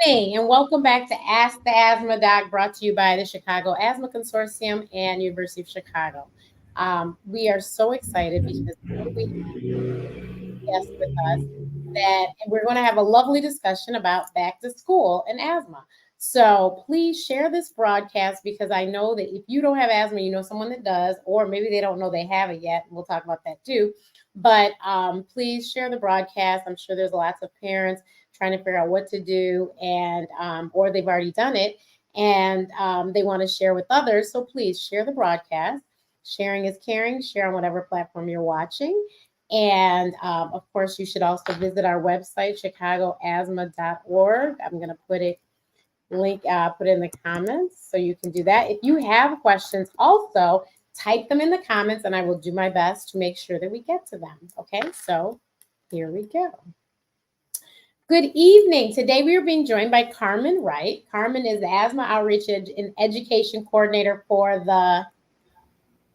evening and welcome back to Ask the Asthma Doc, brought to you by the Chicago Asthma Consortium and University of Chicago. We are so excited because today we have a guest with us that we're going to have a lovely discussion about back to school and asthma. So please share this broadcast because I know that if you don't have asthma, you know someone that does, or maybe they don't know they have it yet. We'll talk about that too. But please share the broadcast. I'm sure there's lots of parents trying to figure out what to do, and or they've already done it and they want to share with others. So please share the broadcast. Sharing is caring. Share on whatever platform you're watching. And of course, you should also visit our website, chicagoasthma.org. I'm going to put it in the comments so you can do that. If you have questions, also type them in the comments and I will do my best to make sure that we get to them. Okay, so here we go. Good evening. Today we are being joined by Karmin Wright. Karmin is the Asthma Outreach and Education Coordinator for the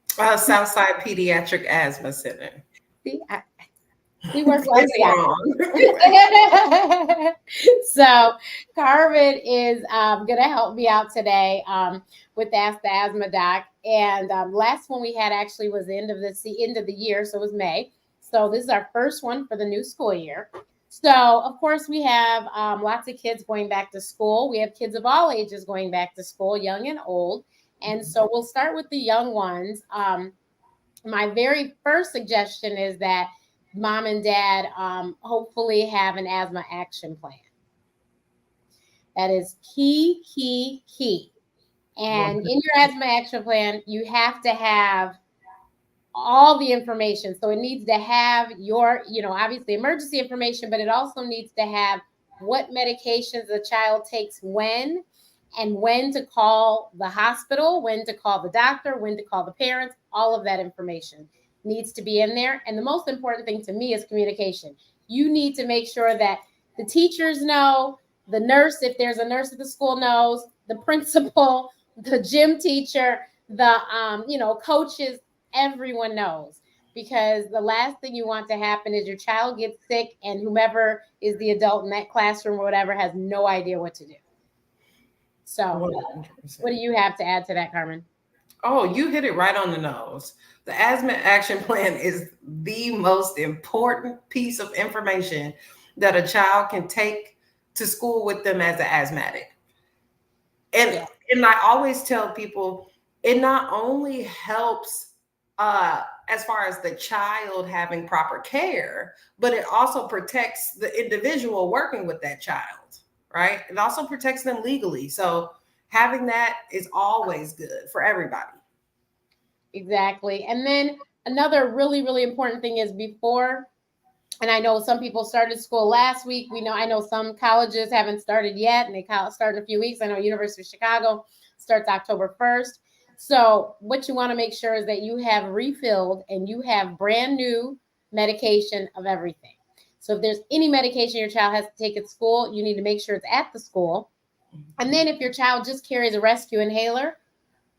Southside Pediatric Asthma Center. See, we work well It's together. So Karmin is going to help me out today with Ask the Asthma Doc. And last one we had actually was the end of the year, so it was May. So this is our first one for the new school year. So of course we have lots of kids going back to school. We have kids of all ages going back to school, young and old. And so we'll start with the young ones. My very first suggestion is that mom and dad hopefully have an asthma action plan. That is key, key, key. And in your asthma action plan, you have to have all the information. So it needs to have your, obviously emergency information, but it also needs to have what medications the child takes when, and when to call the hospital, when to call the doctor, when to call the parents. All of that information needs to be in there. And the most important thing to me is communication. You need to make sure that the teachers know, the nurse, if there's a nurse at the school, knows, the principal, the gym teacher, the coaches, everyone knows. Because the last thing you want to happen is your child gets sick and whomever is the adult in that classroom or whatever has no idea what to do. So 100%. What do you have to add to that, Karmin? Oh, you hit it right on the nose. The asthma action plan is the most important piece of information that a child can take to school with them as an asthmatic. And I always tell people, it not only helps as far as the child having proper care, but it also protects the individual working with that child. Right? It also protects them legally. So having that is always good for everybody. Exactly. And then another really, really important thing is before, and I know some people started school last week. I know some colleges haven't started yet, and they start in a few weeks. I know University of Chicago starts October 1st. So what you want to make sure is that you have refilled and you have brand new medication of everything. So if there's any medication your child has to take at school, you need to make sure it's at the school. And then if your child just carries a rescue inhaler,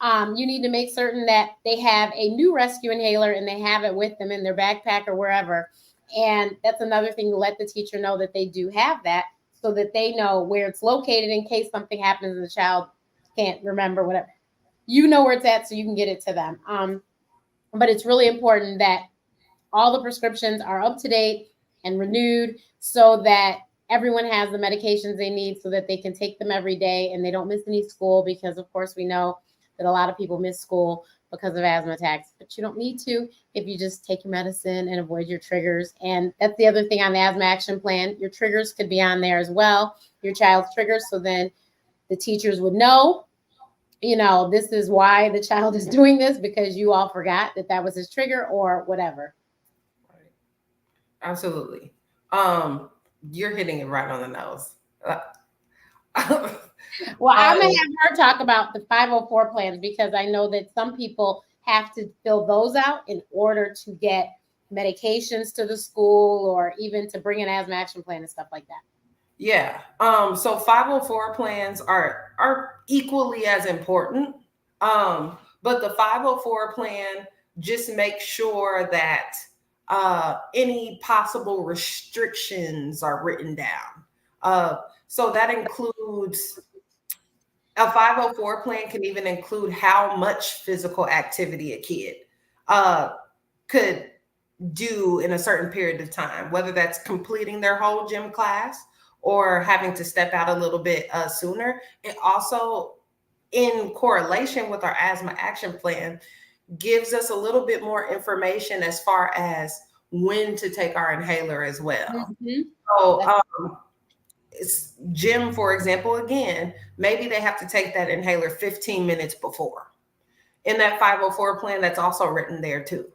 you need to make certain that they have a new rescue inhaler and they have it with them in their backpack or wherever. And that's another thing to let the teacher know that they do have that so that they know where it's located in case something happens and the child can't remember whatever. You know where it's at so you can get it to them. But it's really important that all the prescriptions are up to date and renewed so that everyone has the medications they need so that they can take them every day and they don't miss any school because, of course, we know that a lot of people miss school because of asthma attacks, but you don't need to if you just take your medicine and avoid your triggers. And that's the other thing on the asthma action plan. Your triggers could be on there as well, your child's triggers, so then the teachers would know, this is why the child is doing this because you all forgot that was his trigger or whatever. Right. Absolutely. You're hitting it right on the nose. Well, I'm going to have her talk about the 504 plans because I know that some people have to fill those out in order to get medications to the school or even to bring an asthma action plan and stuff like that. Yeah. So 504 plans are equally as important. But the 504 plan just makes sure that any possible restrictions are written down. So that includes a 504 plan can even include how much physical activity a kid uh, could do in a certain period of time, whether that's completing their whole gym class or having to step out a little bit sooner. It also, in correlation with our asthma action plan, gives us a little bit more information as far as when to take our inhaler as well. Mhm. So, That's gym, for example, again, maybe they have to take that inhaler 15 minutes before. In that 504 plan, that's also written there too.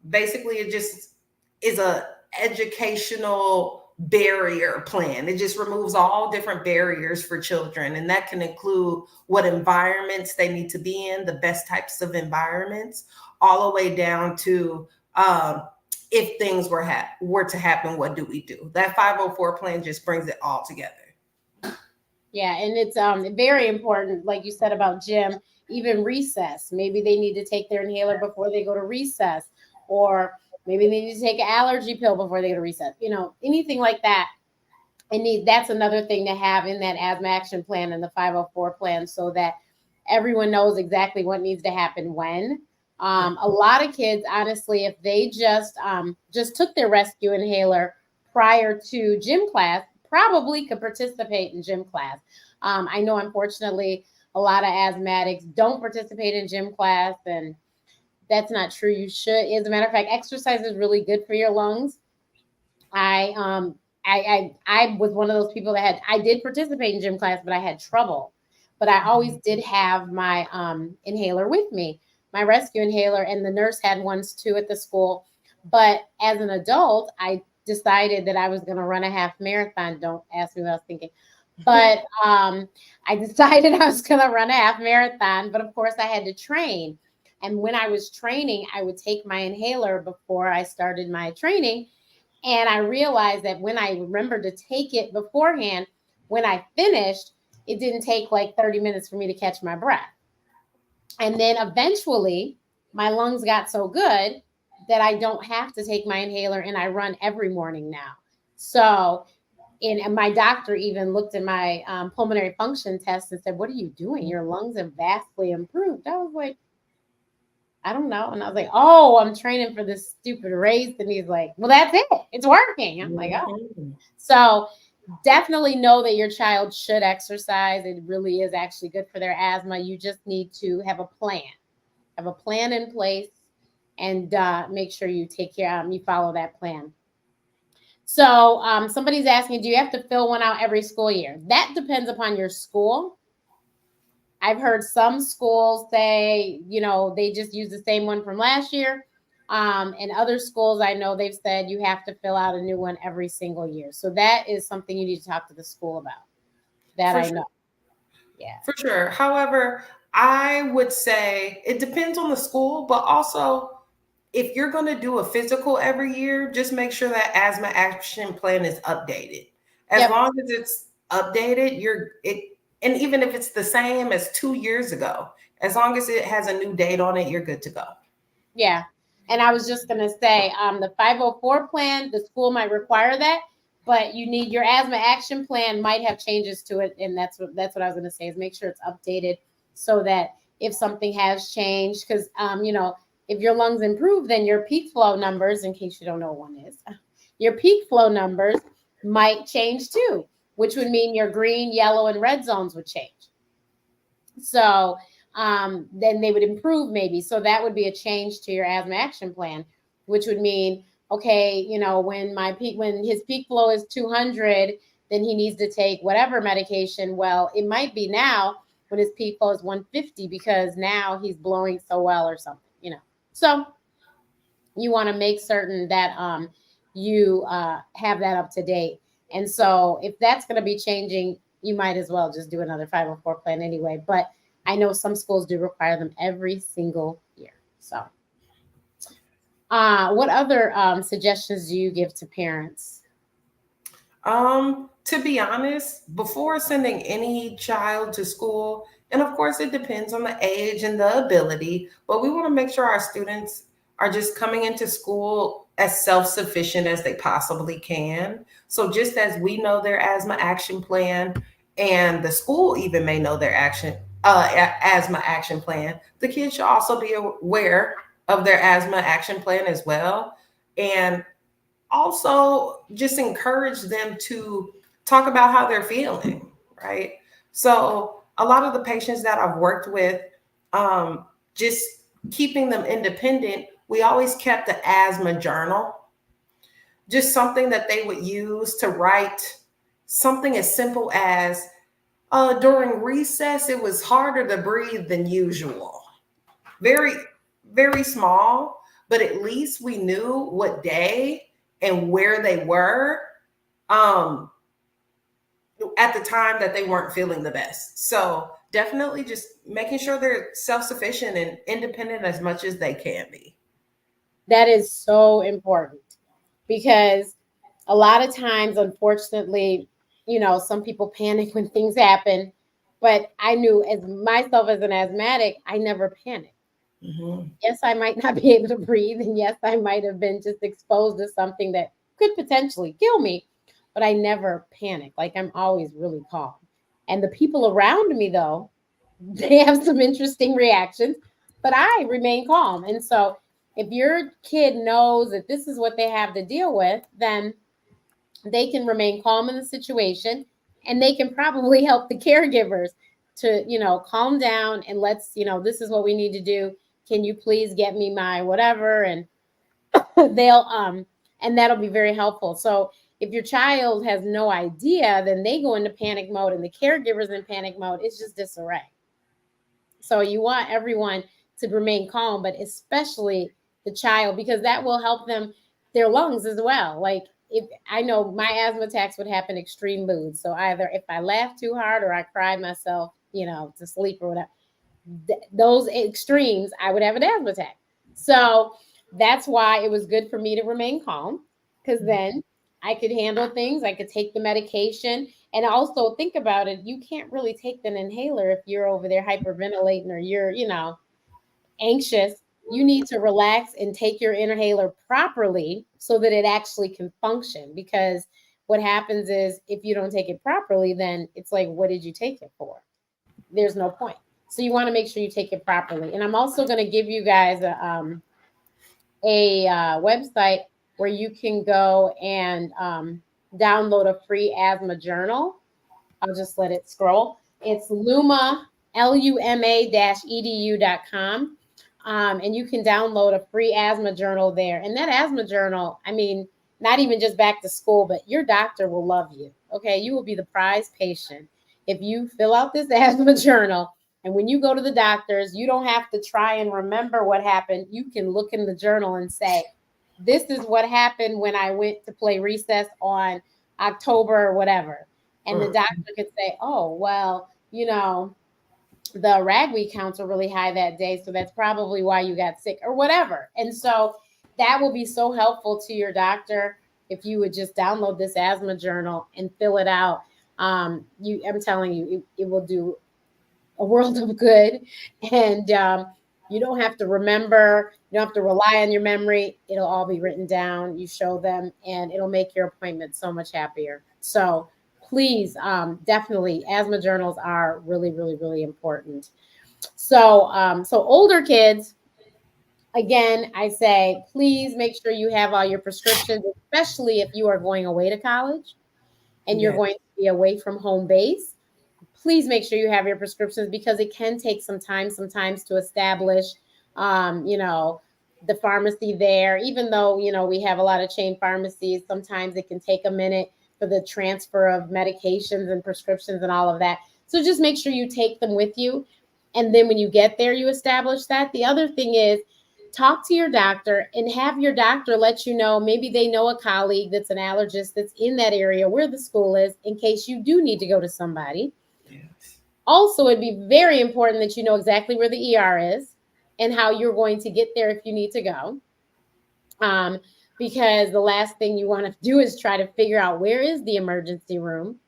Basically, it just is a educational barrier plan. It just removes all different barriers for children, and that can include what environments they need to be in, the best types of environments, all the way down to if things were to happen, what do we do? That 504 plan just brings it all together. Yeah, and it's very important, like you said about gym, even recess. Maybe they need to take their inhaler before they go to recess, or maybe they need to take an allergy pill before they go to recess. Anything like that. And that's another thing to have in that asthma action plan and the 504 plan, so that everyone knows exactly what needs to happen when. A lot of kids, honestly, if they just took their rescue inhaler prior to gym class, probably could participate in gym class. I know, unfortunately, a lot of asthmatics don't participate in gym class, and that's not true. You should. As a matter of fact, exercise is really good for your lungs. I I was one of those people that I did participate in gym class, but I had trouble. But I always did have my inhaler with me, my rescue inhaler, and the nurse had ones too at the school. But as an adult, I decided that I was going to run a half marathon. Don't ask me what I was thinking. But I decided I was going to run a half marathon. But of course, I had to train. And when I was training, I would take my inhaler before I started my training, and I realized that when I remembered to take it beforehand, when I finished, it didn't take like 30 minutes for me to catch my breath. And then eventually, my lungs got so good that I don't have to take my inhaler, and I run every morning now. So, and my doctor even looked at my pulmonary function test and said, "What are you doing? Your lungs have vastly improved." I was like, "I don't know." And I was like, "Oh, I'm training for this stupid race." And he's like, "Well, that's it. It's working." I'm like, "Oh." Mhm. So definitely know that your child should exercise. It really is actually good for their asthma. You just need to have a plan in place, and make sure you take care, you follow that plan. So somebody's asking, do you have to fill one out every school year? That depends upon your school. I've heard some schools say, they just use the same one from last year. And other schools, I know they've said you have to fill out a new one every single year. So that is something you need to talk to the school about. That For I sure. know. Yeah. For sure. However, I would say it depends on the school, but also if you're going to do a physical every year, just make sure that asthma action plan is updated. As Yep. long as it's updated, and even if it's the same as 2 years ago, as long as it has a new date on it, you're good to go. Yeah. And I was just going to say, the 504 plan, the school might require that, but you need your asthma action plan might have changes to it. And that's what I was going to say, is make sure it's updated, so that if something has changed, because, if your lungs improve, then your peak flow numbers, in case you don't know what one is, your peak flow numbers might change too, which would mean your green, yellow, and red zones would change. So then they would improve maybe. So that would be a change to your asthma action plan, which would mean, okay, when his peak flow is 200, then he needs to take whatever medication. Well, it might be now when his peak flow is 150, because now he's blowing so well or something. So you want to make certain that you have that up to date. And so if that's going to be changing, you might as well just do another 504 plan anyway. But I know some schools do require them every single year. So, what other suggestions do you give to parents? To be honest, before sending any child to school, and of course it depends on the age and the ability, but we want to make sure our students are just coming into school as self-sufficient as they possibly can. So just as we know their asthma action plan, and the school even may know their asthma action plan, the kids should also be aware of their asthma action plan as well. And also just encourage them to talk about how they're feeling, right? So a lot of the patients that I've worked with, just keeping them independent, we always kept the asthma journal, just something that they would use to write something as simple as, during recess, it was harder to breathe than usual. Very, very small, but at least we knew what day and where they were, um, at the time that they weren't feeling the best. So definitely just making sure they're self-sufficient and independent as much as they can be. That is so important because a lot of times, unfortunately, some people panic when things happen. But I knew as myself as an asthmatic, I never panic. Mm-hmm. Yes, I might not be able to breathe. And yes, I might have been just exposed to something that could potentially kill me, but I never panic. Like I'm always really calm. And the people around me, though, they have some interesting reactions, but I remain calm. And so if your kid knows that this is what they have to deal with, then they can remain calm in the situation and they can probably help the caregivers to, calm down and let's, this is what we need to do. Can you please get me my whatever? And they'll and that'll be very helpful. So if your child has no idea, then they go into panic mode and the caregivers in panic mode. It's just disarray. So you want everyone to remain calm, but especially the child, because that will help them, their lungs as well. Like if I know my asthma attacks would happen extreme moods. So either if I laugh too hard or I cry myself, to sleep or whatever, those extremes, I would have an asthma attack. So that's why it was good for me to remain calm because then I could handle things. I could take the medication. And also think about it, you can't really take an inhaler if you're over there hyperventilating or you're, anxious. You need to relax and take your inhaler properly so that it actually can function. Because what happens is if you don't take it properly, then it's like, what did you take it for? There's no point. So you want to make sure you take it properly. And I'm also going to give you guys a website where you can go and download a free asthma journal. I'll just let it scroll. It's luma-edu.com. And you can download a free asthma journal there. And that asthma journal, I mean, not even just back to school, but your doctor will love you. Okay. You will be the prize patient if you fill out this asthma journal. And when you go to the doctors, you don't have to try and remember what happened. You can look in the journal and say, this is what happened when I went to play recess on October or whatever. And the Mm. doctor could say, oh, well, the ragweed counts are really high that day. So that's probably why you got sick or whatever. And so that will be so helpful to your doctor if you would just download this asthma journal and fill it out. I'm telling you, it will do a world of good. And you don't have to remember, you don't have to rely on your memory. It'll all be written down. You show them, and it'll make your appointment so much happier. So please, definitely, asthma journals are really, really, really important. So older kids, again, I say, please make sure you have all your prescriptions, especially if you are going away to college and you're Yeah. going to be away from home base. Please make sure you have your prescriptions because it can take some time sometimes to establish, um, you know, the pharmacy there. Even though, we have a lot of chain pharmacies, sometimes it can take a minute for the transfer of medications and prescriptions and all of that. So just make sure you take them with you. And then when you get there, you establish that. The other thing is, talk to your doctor and have your doctor let you know, maybe they know a colleague that's an allergist that's in that area where the school is in case you do need to go to somebody. Yes. Also, it'd be very important that you know exactly where the ER is and how you're going to get there if you need to go. Um, because the last thing you want to do is try to figure out where is the emergency room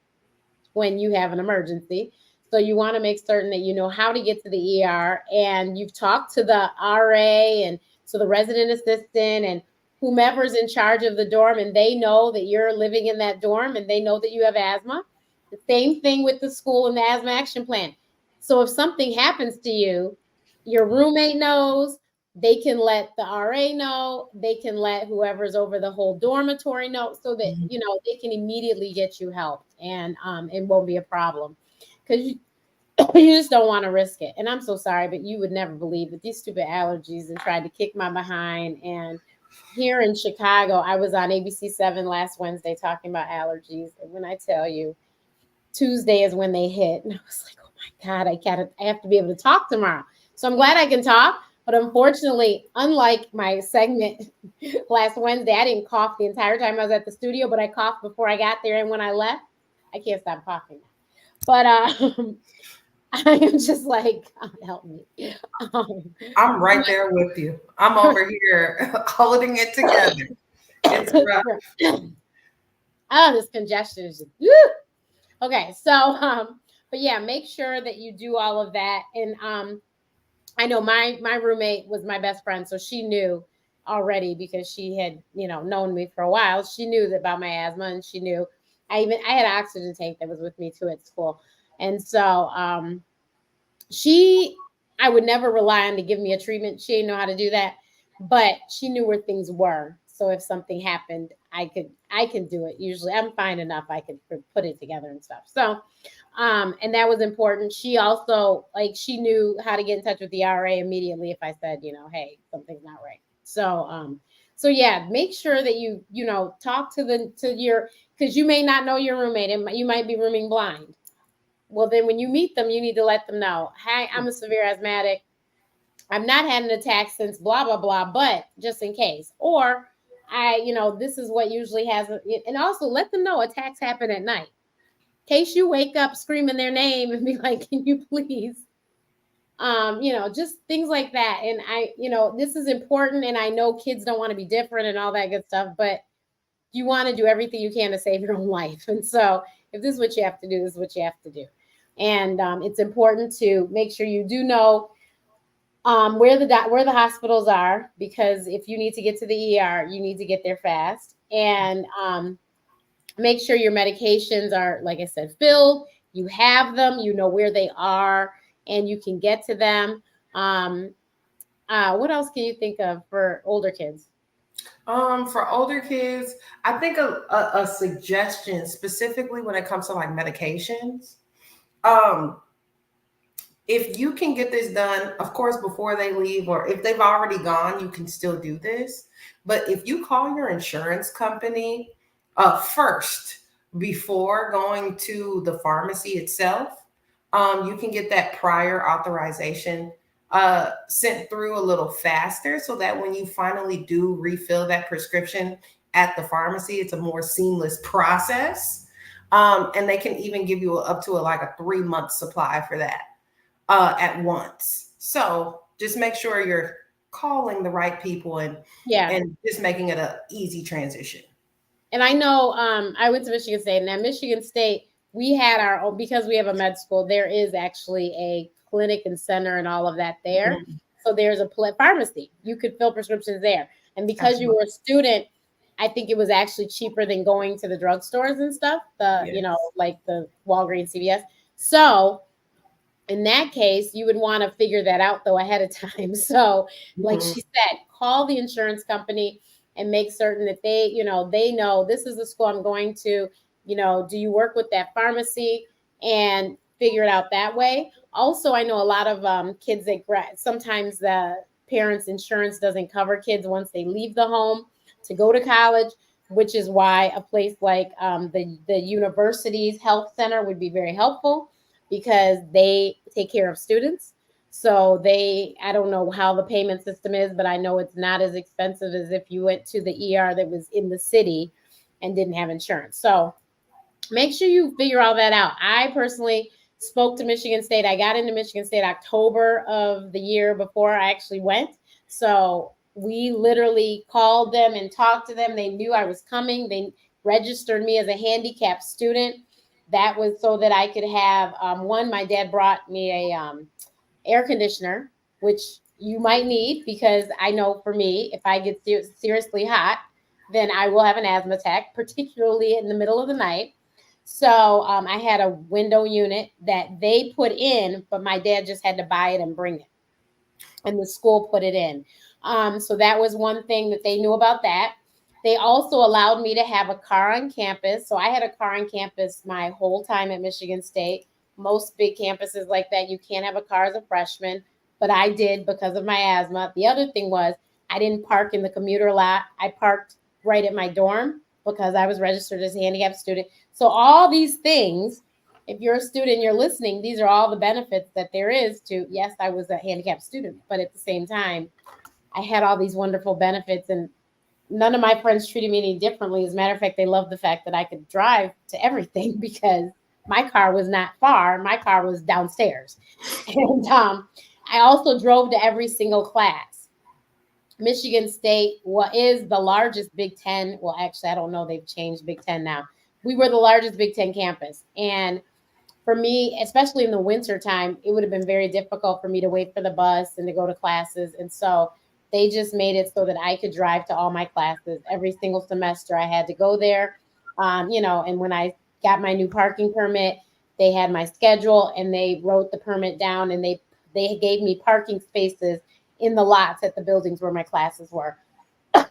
when you have an emergency. So you want to make certain that you know how to get to the ER and you've talked to the RA and so the resident assistant and whomever's in charge of the dorm, and they know that you're living in that dorm and they know that you have asthma. The same thing with the school and the asthma action plan. So if something happens to you, your roommate knows, they can let the RA know, they can let whoever's over the whole dormitory know, so that they can immediately get you help, and it won't be a problem, because you just don't want to risk it. And I'm so sorry, but you would never believe that these stupid allergies and tried to kick my behind. And here in Chicago, I was on ABC 7 last Wednesday talking about allergies. And when I tell you, Tuesday is when they hit. And I was like, oh my God, I have to be able to talk tomorrow. So I'm glad I can talk. But unfortunately, unlike my segment last Wednesday, I didn't cough the entire time I was at the studio, but I coughed before I got there. And when I left, I can't stop coughing now. But I am just like, God help me. I'm right there with you. I'm over here holding it together. It's rough. Oh, this congestion is just, woo! Okay. So, but yeah, make sure that you do all of that. And I know my roommate was my best friend, so she knew already, because she had known me for a while. She knew about my asthma, and she knew I had an oxygen tank that was with me too at school, and so she I would never rely on to give me a treatment. She didn't know how to do that, but she knew where things were. So if something happened, I can do it. Usually I'm fine enough. I could put it together and stuff. So and that was important. She also, like, she knew how to get in touch with the RA immediately if I said, hey, something's not right. So yeah, make sure that you talk to your, because you may not know your roommate, and you might be rooming blind. Well, then when you meet them, you need to let them know, hey, I'm a severe asthmatic. I've not had an attack since blah, blah, blah, but just in case. Or this is what usually has, and also let them know attacks happen at night. In case you wake up screaming their name and be like, can you please? Just things like that. And this is important. And I know kids don't want to be different and all that good stuff, but you want to do everything you can to save your own life. And so if this is what you have to do, this is what you have to do. And it's important to make sure you do know where the hospitals are, because if you need to get to the ER, you need to get there fast. And make sure your medications are, like I said, filled. You have them, you know where they are, and you can get to them. What else can you think of for older kids? For older kids, I think a suggestion specifically when it comes to like medications. Um, if you can get this done, of course, before they leave, or if they've already gone, you can still do this. But if you call your insurance company first before going to the pharmacy itself, you can get that prior authorization sent through a little faster, so that when you finally do refill that prescription at the pharmacy, it's a more seamless process. And they can even give you up to like a 3-month supply for that at once. So just make sure you're calling the right people, Yeah. and just making it a easy transition. And I know I went to Michigan State, and at Michigan State, we had our own, because we have a med school, there is actually a clinic and center and all of that there. Mhm. So there's a pharmacy. You could fill prescriptions there. And because you Absolutely. were a student, I think it was actually cheaper than going to the drugstores and stuff, Yes. like the Walgreens, CVS. So in that case, you would want to figure that out though ahead of time. So, like Mhm. she said, call the insurance company and make certain that they know this is the school I'm going to. Do you work with that pharmacy, and figure it out that way? Also, I know a lot of kids that sometimes the parents' insurance doesn't cover kids once they leave the home to go to college, which is why a place like the university's health center would be very helpful, because they take care of students. So I don't know how the payment system is, but I know it's not as expensive as if you went to the ER that was in the city and didn't have insurance. So make sure you figure all that out. I personally spoke to Michigan State. I got into Michigan State October of the year before I actually went. So we literally called them and talked to them. They knew I was coming. They registered me as a handicapped student. That was so that I could have one. My dad brought me a air conditioner, which you might need, because I know for me, if I get seriously hot, then I will have an asthma attack, particularly in the middle of the night. So I had a window unit that they put in, but my dad just had to buy it and bring it, and the school put it in. So that was one thing that they knew about that. They also allowed me to have a car on campus. So I had a car on campus my whole time at Michigan State. Most big campuses like that, you can't have a car as a freshman, but I did because of my asthma. The other thing was I didn't park in the commuter lot. I parked right at my dorm because I was registered as a handicapped student. So all these things, if you're a student, you're listening, these are all the benefits that there is to, yes, I was a handicapped student, but at the same time, I had all these wonderful benefits, and none of my friends treated me any differently. As a matter of fact, they loved the fact that I could drive to everything because my car was not far. My car was downstairs. And I also drove to every single class. Michigan State is the largest Big Ten. Well, actually, I don't know. They've changed Big Ten now. We were the largest Big Ten campus. And for me, especially in the winter time, it would have been very difficult for me to wait for the bus and to go to classes. And so they just made it so that I could drive to all my classes every single semester. I had to go there, and when I got my new parking permit, they had my schedule and they wrote the permit down, and they gave me parking spaces in the lots at the buildings where my classes were.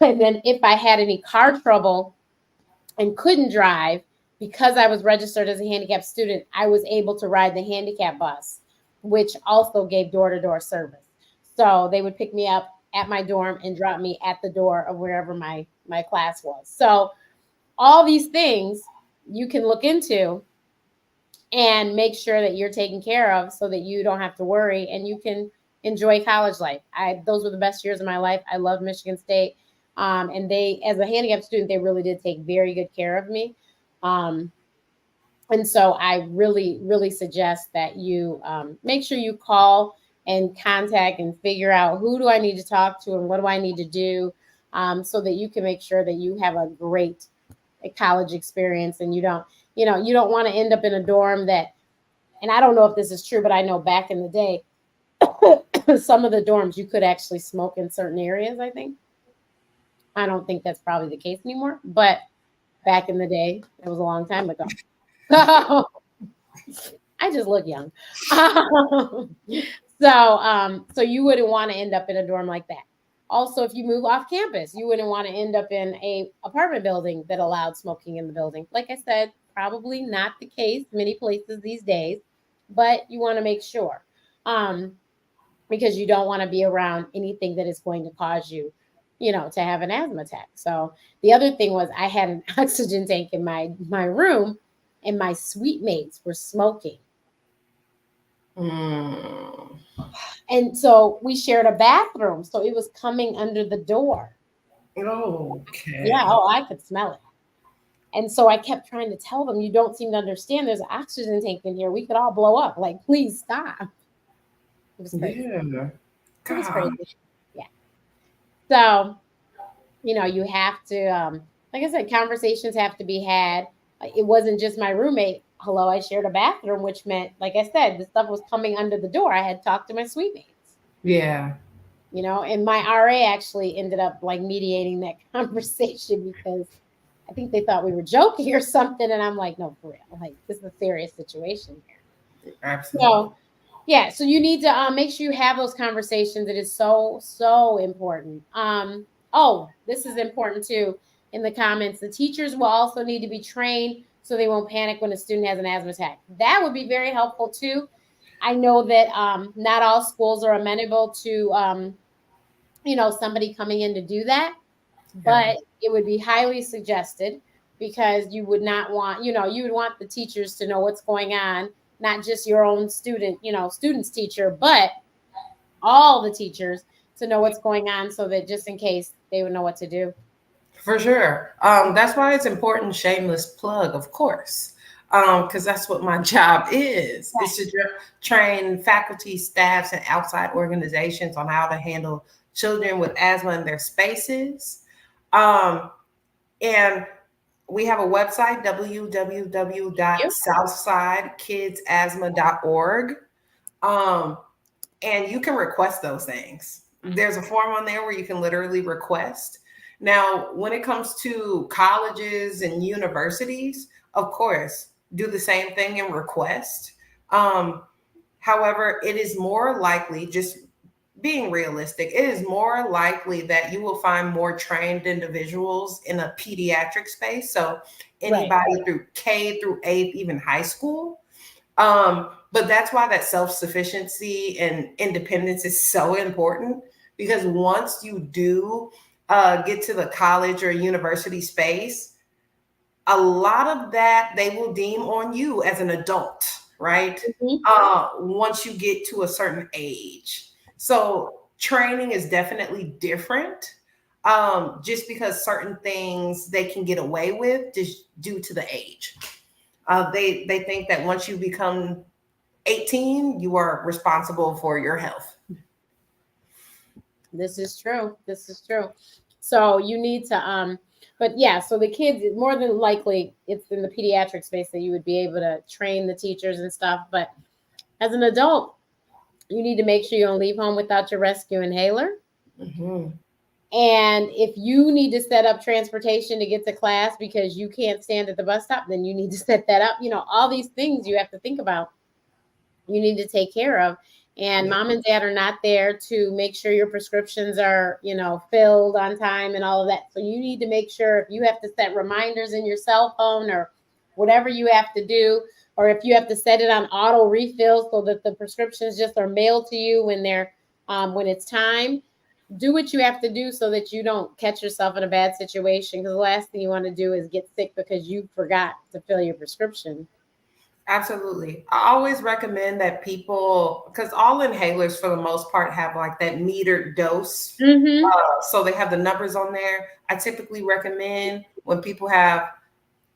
And then if I had any car trouble and couldn't drive, because I was registered as a handicapped student, I was able to ride the handicap bus, which also gave door to door service. So they would pick me up at my dorm and drop me at the door of wherever my class was. So all these things you can look into and make sure that you're taken care of so that you don't have to worry and you can enjoy college life. Those were the best years of my life. I love Michigan State. And they, as a handicapped student, they really did take very good care of me. Um, and so I really, really suggest that you make sure you call and contact and figure out who do I need to talk to and what do I need to do, so that you can make sure that you have a great college experience, and you don't want to end up in a dorm that, and I don't know if this is true, but I know back in the day, some of the dorms you could actually smoke in certain areas, I think. I don't think that's probably the case anymore, but back in the day, it was a long time ago. I just look young. So you wouldn't want to end up in a dorm like that. Also, if you move off campus, you wouldn't want to end up in a apartment building that allowed smoking in the building. Like I said, probably not the case many places these days, but you want to make sure. Um, because you don't want to be around anything that is going to cause you, to have an asthma attack. So the other thing was I had an oxygen tank in my room, and my suite mates were smoking. Mm. And so we shared a bathroom, so it was coming under the door. Yeah, Okay. oh, I could smell it. And so I kept trying to tell them, you don't seem to understand. There's an oxygen tank in here. We could all blow up. Like, please stop. It was crazy. Yeah. It was crazy. Gosh. Yeah. So you have to, like I said, conversations have to be had. It wasn't just my roommate. Hello, I shared a bathroom, which meant, like I said, the stuff was coming under the door. I had talked to my suite mates, Yeah. and my RA actually ended up like mediating that conversation because I think they thought we were joking or something. And I'm like, no, for real. Like, this is a serious situation here. Absolutely. So, yeah, so you need to make sure you have those conversations. It is so, so important. Oh, this is important too. In the comments, the teachers will also need to be trained so they won't panic when a student has an asthma attack. That would be very helpful too. I know that not all schools are amenable to somebody coming in to do that, Yeah. but it would be highly suggested, because you would not want, you would want the teachers to know what's going on, not just your own student, student's teacher, but all the teachers to know what's going on, so that just in case they would know what to do. For sure. That's why it's important, shameless plug, of course. Because that's what my job is to train faculty, staffs, and outside organizations on how to handle children with asthma in their spaces. Um, and we have a website, You? www.southsidekidsasthma.org. Um, and you can request those things. There's a form on there where you can literally request. Now, when it comes to colleges and universities, of course, do the same thing and request. Um, However, it is more likely, just being realistic, it is more likely that you will find more trained individuals in a pediatric space. So Right. anybody through K through 8th, even high school. But that's why that self-sufficiency and independence is so important, because once you do get to the college or university space, a lot of that they will deem on you as an adult, right? Mhm. Once you get to a certain age. So training is definitely different. Just because certain things they can get away with just due to the age. They think that once you become 18, you are responsible for your health. This is true. This is true. So you need to but yeah, so the kids, more than likely it's in the pediatric space that you would be able to train the teachers and stuff, but as an adult, you need to make sure you don't leave home without your rescue inhaler. Mhm. And if you need to set up transportation to get to class because you can't stand at the bus stop, then you need to set that up. You know, all these things you have to think about, you need to take care of. And Yeah, mom and dad are not there to make sure your prescriptions are, filled on time and all of that. So you need to make sure, if you have to set reminders in your cell phone or whatever you have to do, or if you have to set it on auto refill so that the prescriptions just are mailed to you when it's time, do what you have to do so that you don't catch yourself in a bad situation, because the last thing you want to do is get sick because you forgot to fill your prescription. absolutely. I always recommend that people, because all inhalers for the most part have like that metered dose. Mm-hmm. So they have the numbers on there. I typically recommend when people have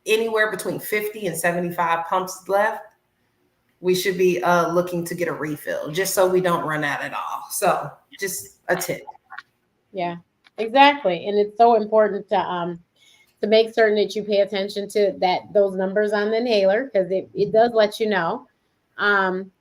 anywhere between 50 and 75 pumps left, we should be looking to get a refill just so we don't run out at all. So just a tip. Yeah, exactly. And it's so important to make certain that you pay attention to those numbers on the inhaler, because it does let you know. Um,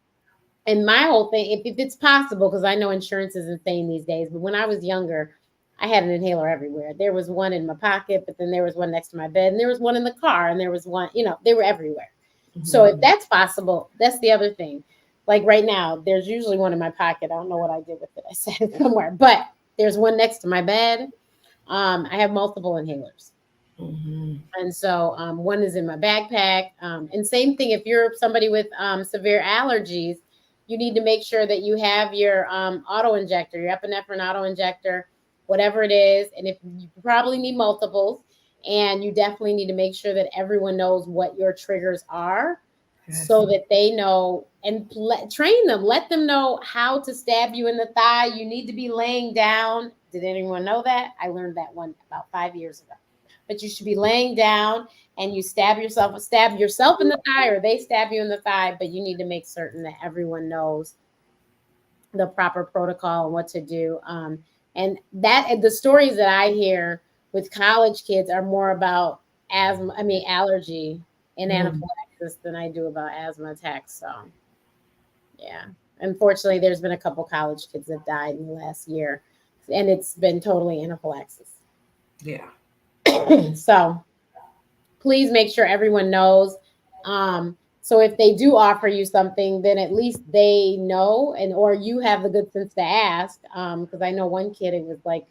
and my whole thing, if it's possible, because I know insurance is insane these days, but when I was younger, I had an inhaler everywhere. There was one in my pocket, but then there was one next to my bed, and there was one in the car, and there was one, they were everywhere. So if Mhm. that's possible, that's the other thing. Like right now, there's usually one in my pocket. I don't know what I did with it. I set it somewhere, but there's one next to my bed. I have multiple inhalers. Mhm. And so one is in my backpack. And same thing, if you're somebody with severe allergies, you need to make sure that you have your auto injector, your epinephrine auto injector, whatever it is. And if you probably need multiples, and you definitely need to make sure that everyone knows what your triggers are Yes. so that they know, and train them, let them know how to stab you in the thigh. You need to be laying down. Did anyone know that? I learned that one about 5 years ago. But you should be laying down, and you stab yourself in the thigh, or they stab you in the thigh, but you need to make certain that everyone knows the proper protocol and what to do. And the stories that I hear with college kids are more about allergy and Mhm. anaphylaxis than I do about asthma attacks. So yeah, unfortunately, there's been a couple college kids that died in the last year, and it's been totally anaphylaxis. Yeah. So please make sure everyone knows. So if they do offer you something, then at least they know, and or you have the good sense to ask. Because I know one kid, it was like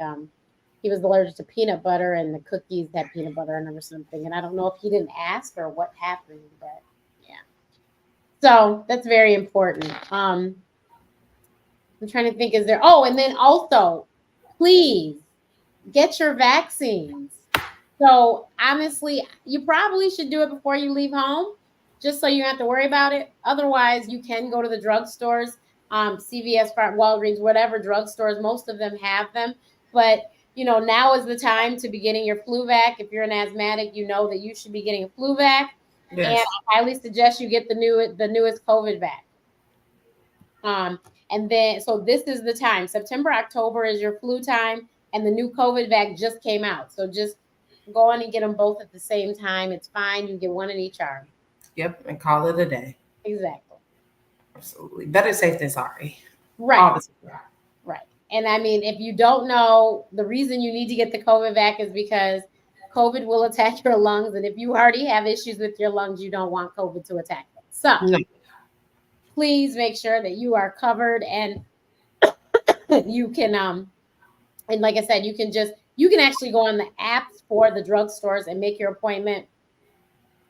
he was allergic to peanut butter, and the cookies had peanut butter in them or something. And I don't know if he didn't ask or what happened, but yeah. So that's very important. I'm trying to think, is there? Oh, and then also, please get your vaccines. So honestly, you probably should do it before you leave home, just so you don't have to worry about it. Otherwise, you can go to the drugstores, CVS, Walgreens, whatever drugstores. Most of them have them, but now is the time to be getting your flu vac. If you're an asthmatic, you know that you should be getting a flu vac, and Yes. I highly suggest you get the newest COVID vac. Um, and then, so this is the time. September, October is your flu time, and the new COVID vac just came out. So just go on and get them both at the same time. It's fine. You get one in each arm. Yep. And call it a day. Exactly. Absolutely. Better safe than sorry. Right. all the time. Right. And I mean, if you don't know, the reason you need to get the COVID vac is because COVID will attack your lungs. And if you already have issues with your lungs, you don't want COVID to attack them. So No. please make sure that you are covered, and you can and like I said, you can actually go on the apps for the drugstores and make your appointment.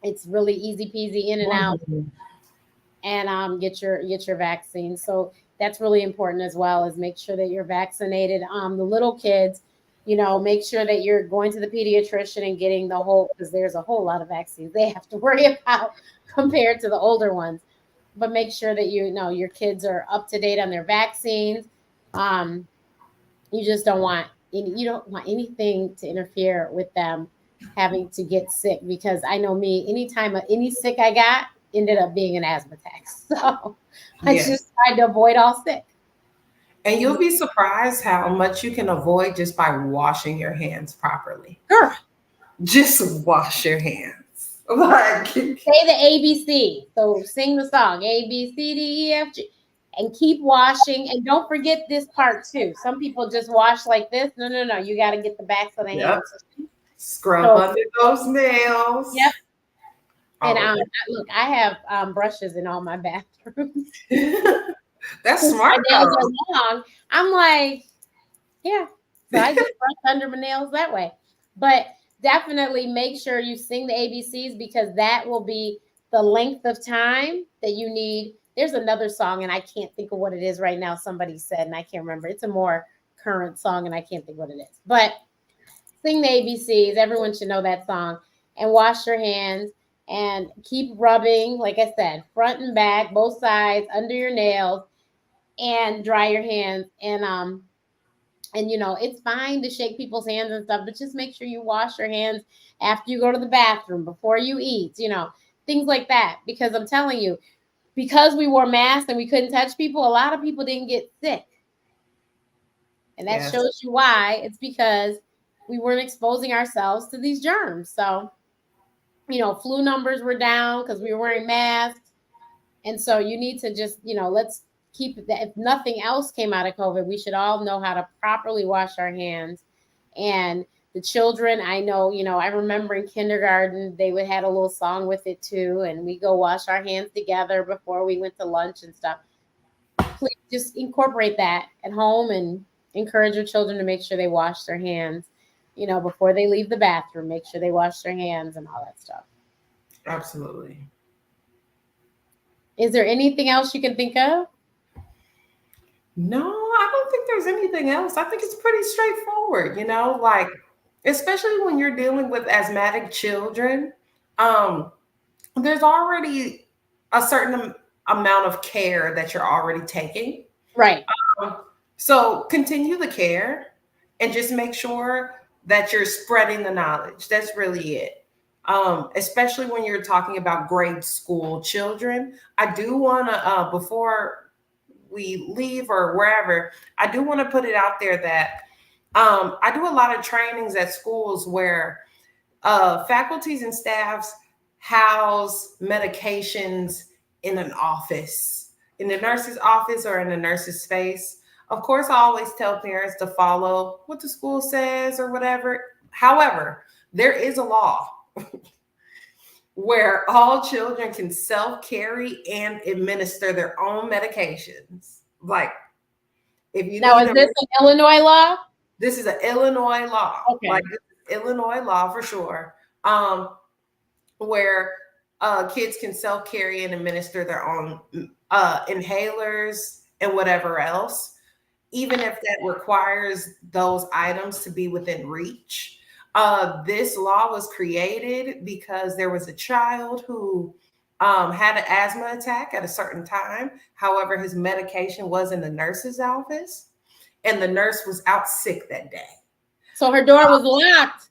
It's really easy peasy, in and out, Mhm. and get your vaccine. So that's really important as well, is make sure that you're vaccinated. The little kids, make sure that you're going to the pediatrician and getting the whole, because there's a whole lot of vaccines they have to worry about compared to the older ones. But make sure that you know your kids are up to date on their vaccines. Um, you just don't want you don't want anything to interfere with them having to get sick, because I know me, anytime any sick I got ended up being an asthma attack. So I Yes. just tried to avoid all sick. And you'll be surprised how much you can avoid just by washing your hands properly. Girl, Just wash your hands. Like, say the ABC. So sing the song ABCDEFG, and keep washing. And don't forget this part too. Some people just wash like this. No, no, no. You got to get the backs of the yep. hands. Scrub So under those yep. nails. And All of look, I have brushes in all my bathrooms. that. That's Since smart my nails though. are long, I'm like, yeah. So I just brush under my nails that way. But definitely make sure you sing the ABCs, because that will be the length of time that you need. There's another song, and I can't think of what it is right now. Somebody said, and I can't remember. It's a more current song, and I can't think what it is. But sing the ABCs. Everyone should know that song. And wash your hands and keep rubbing, like I said, front and back, both sides, under your nails, and dry your hands. And it's fine to shake people's hands and stuff, but just make sure you wash your hands after you go to the bathroom, before you eat, things like that. Because I'm telling you, because we wore masks and we couldn't touch people, a lot of people didn't get sick. And that Yes. shows you why. It's because we weren't exposing ourselves to these germs. So, flu numbers were down because we were wearing masks. And so you need to just, let's keep that. If nothing else came out of COVID, we should all know how to properly wash our hands. And the children, I know, I remember in kindergarten, they would had a little song with it too. And we go wash our hands together before we went to lunch and stuff. Please just incorporate that at home, and encourage your children to make sure they wash their hands, before they leave the bathroom. Make sure they wash their hands and all that stuff. Absolutely. Is there anything else you can think of? No, I don't think there's anything else. I think it's pretty straightforward, like, especially when you're dealing with asthmatic children, um, there's already a certain amount of care that you're already taking. Right. Um, So continue the care and just make sure that you're spreading the knowledge. That's really it. Especially when you're talking about grade school children. I do want to, before we leave or wherever, I do want to put it out there that I do a lot of trainings at schools where faculties and staffs house medications in an office, in the nurse's office or in the nurse's space. Of course, I always tell parents to follow what the school says or whatever. However, there is a law where all children can self carry and administer their own medications. Like, if you Now, need is a, this an Illinois law? this is an Illinois law, like Okay. Illinois law for sure. Where kids can self carry and administer their own inhalers and whatever else, even if that requires those items to be within reach. This law was created because there was a child who had an asthma attack at a certain time. However, his medication was in the nurse's office, and the nurse was out sick that day. So her door was locked.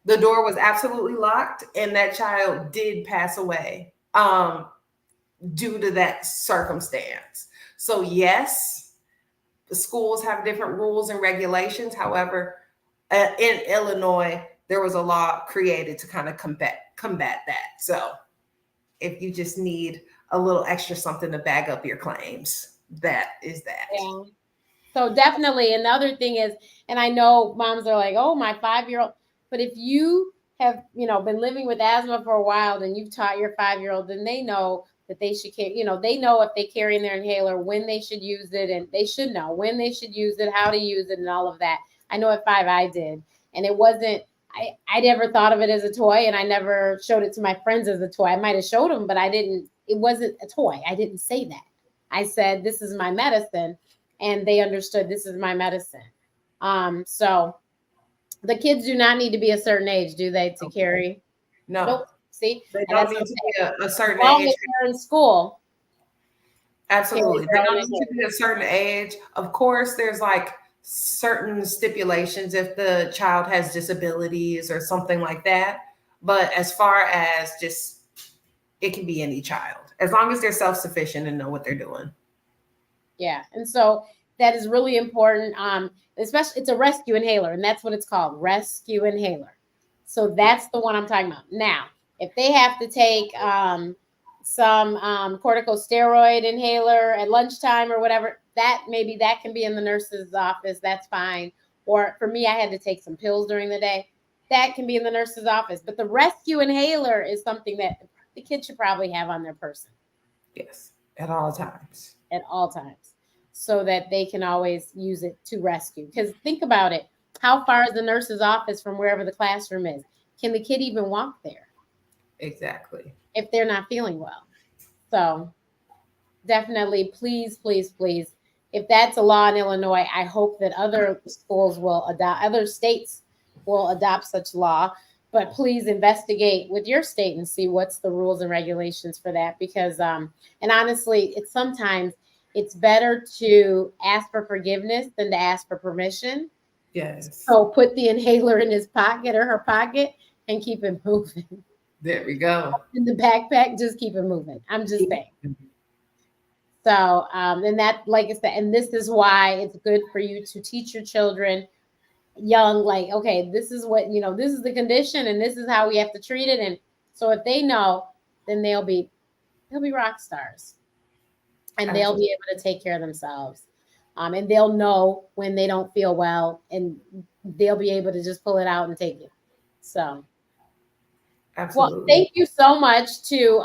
The door was absolutely locked, and that child did pass away due to that circumstance. So, yes, the schools have different rules and regulations. However, in Illinois, there was a law created to kind of combat that. So, if you just need a little extra something to bag up your claims. that is that. Yeah. So definitely, another thing is, and I know moms are like, "Oh, my 5-year-old," but if you have, been living with asthma for a while, and you've taught your 5-year-old, then they know that they should carry. They know if they carry in their inhaler, when they should use it, and they should know when they should use it, how to use it, and all of that. I know at 5 I did, and it wasn't. I never thought of it as a toy, and I never showed it to my friends as a toy. I might have showed them, but I didn't. It wasn't a toy. I didn't say that. I said, "This is my medicine," and they understood this is my medicine. So the kids do not need to be a certain age, do they, to Okay. carry? No, Nope. See, they and don't that's what need I'm to saying. be a As certain long age. as they're in school, carry Absolutely. They their own don't need to inhaler. be a certain age. Of course, there's like certain stipulations if the child has disabilities or something like that. But as far as just, it can be any child as long as they're self sufficient and know what they're doing. Yeah, and so that is really important. Especially it's a rescue inhaler, and that's what it's called, rescue inhaler. So that's the one I'm talking about. Now, if they have to take some corticosteroid inhaler at lunchtime or whatever, that maybe that can be in the nurse's office. That's fine. Or for me, I had to take some pills during the day. That can be in the nurse's office. But the rescue inhaler is something that the kid should probably have on their person Yes, at all times. at all times so that they can always use it to rescue. Because think about it. How far is the nurse's office from wherever the classroom is? Can the kid even walk there Exactly. if they're not feeling well? So definitely, please, please, please. If that's a law in Illinois, I hope that other schools will adopt, other states will adopt such law. But please investigate with your state and see what's the rules and regulations for that. Because, and honestly, it's sometimes it's better to ask for forgiveness than to ask for permission. Yes. So put the inhaler in his pocket or her pocket and keep it moving. There we go. In the backpack, just keep it moving. I'm just saying. So, and that, like I said, and this is why it's good for you to teach your children young, like, okay, this is what, this is the condition and this is how we have to treat it. And so if they know, then they'll be rock stars and they'll Absolutely. be able to take care of themselves. And they'll know when they don't feel well and they'll be able to just pull it out and take it. So, well, Absolutely. thank you so much to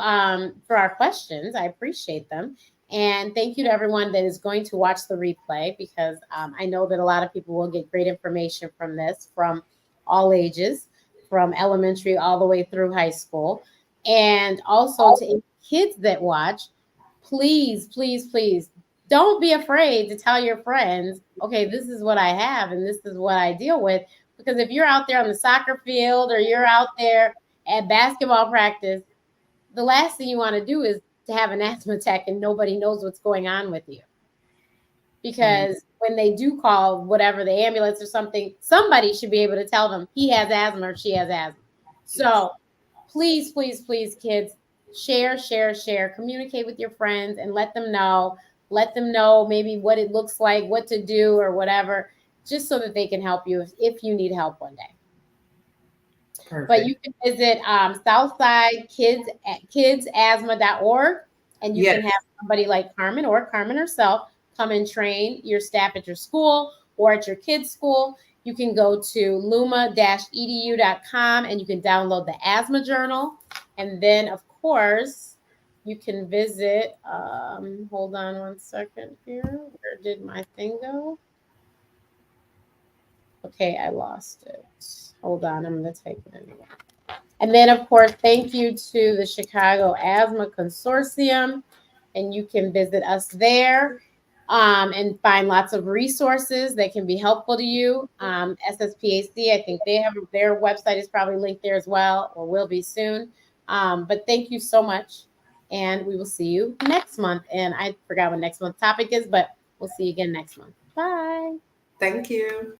for our questions. I appreciate them. And thank you to everyone that is going to watch the replay because I know that a lot of people will get great information from this from all ages, from elementary all the way through high school. And also to any kids that watch, please, please, please don't be afraid to tell your friends, okay, this is what I have and this is what I deal with. Because if you're out there on the soccer field or you're out there at basketball practice, the last thing you want to do is to have an asthma attack and nobody knows what's going on with you. Mm, Because when they do call whatever the ambulance or something, somebody should be able to tell them he has asthma or she has asthma. yes. So please, please, please, kids, share, share, share, communicate with your friends and let them know. Let them know maybe what it looks like, what to do, or whatever, just so that they can help you if you need help one day. But you Perfect. can visit Southside kidsasthma.org and you can Yes. have somebody like Karmin or Karmin herself come and train your staff at your school or at your kids' school. You can go to luma-edu.com and you can download the asthma journal. And then, of course, you can visit, hold on one second here. Where did my thing go? Okay, I lost it. Hold on, I'm going to take it anyway. And then, of course, thank you to the Chicago Asthma Consortium. And you can visit us there and find lots of resources that can be helpful to you. SSPAC, I think they have their website is probably linked there as well, or will be soon. But thank you so much. And we will see you next month. And I forgot what next month's topic is, but we'll see you again next month. Bye. Thank you.